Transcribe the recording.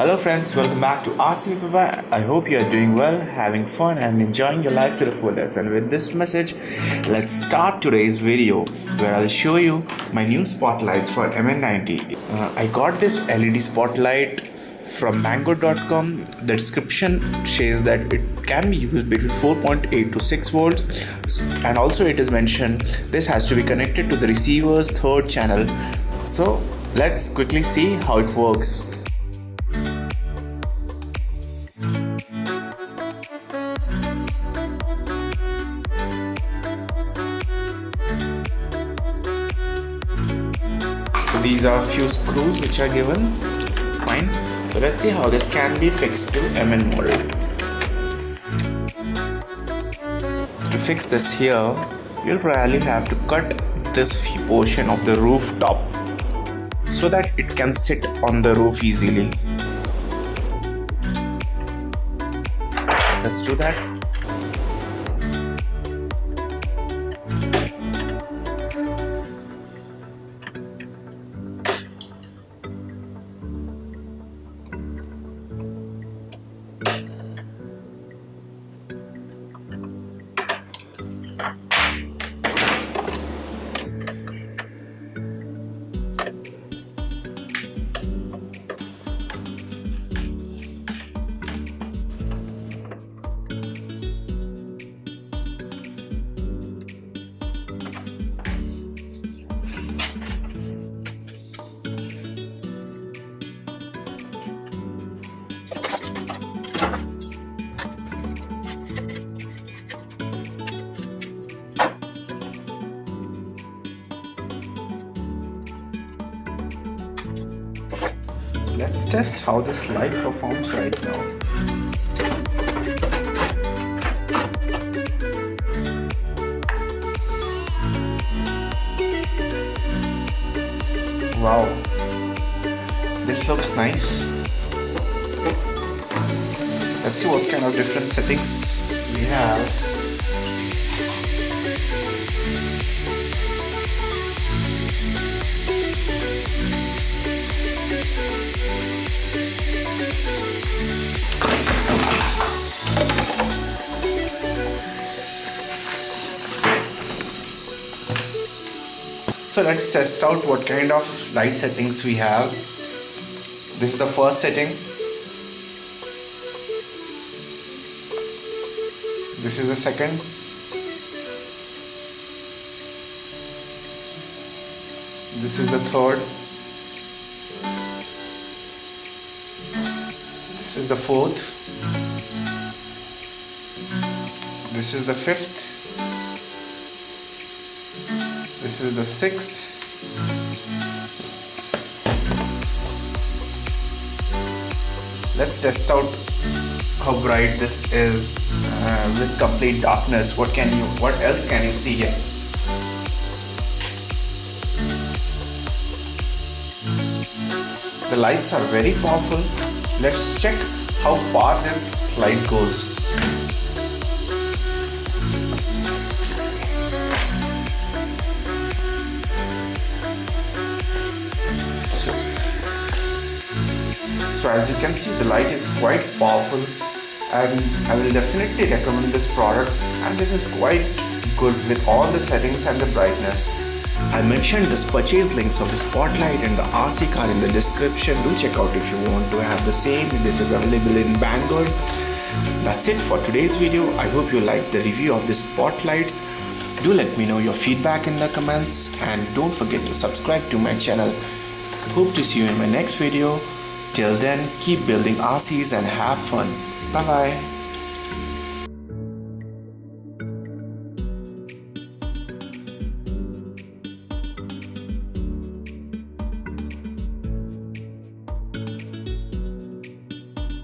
Hello friends, welcome back to RC Popeye. I hope you are doing well, having fun and enjoying your life to the fullest. And with this message, let's start today's video where I'll show you my new spotlights for MN90. I got this LED spotlight from mango.com. The description says that it can be used between 4.8 to 6 volts, and also it is mentioned this has to be connected to the receiver's third channel. So let's quickly see how it works. So these are a few screws which are given. Fine. So let's see how this can be fixed to MN model. To fix this here, you'll probably have to cut this portion of the rooftop so that it can sit on the roof easily. Let's do that. Let's test how this light performs right now. Wow, this looks nice. Let's see what kind of different settings we have. So let's test out what kind of light settings we have. This is the first setting. This is the second. This is the third. This is the fourth. This is the fifth. This is the sixth. Let's test out how bright this is with complete darkness. What else can you see here? The lights are very powerful. Let's check how far this light goes. So as you can see, the light is quite powerful, and I will definitely recommend this product, and this is quite good with all the settings and the brightness. I mentioned this purchase links of the spotlight and the RC car in the description. Do check out if you want to have the same. This is available in Bangalore. That's it for today's video. I hope you liked the review of the spotlights. Do let me know your feedback in the comments, and don't forget to subscribe to my channel. Hope to see you in my next video. Till then, keep building RCs and have fun. Bye bye.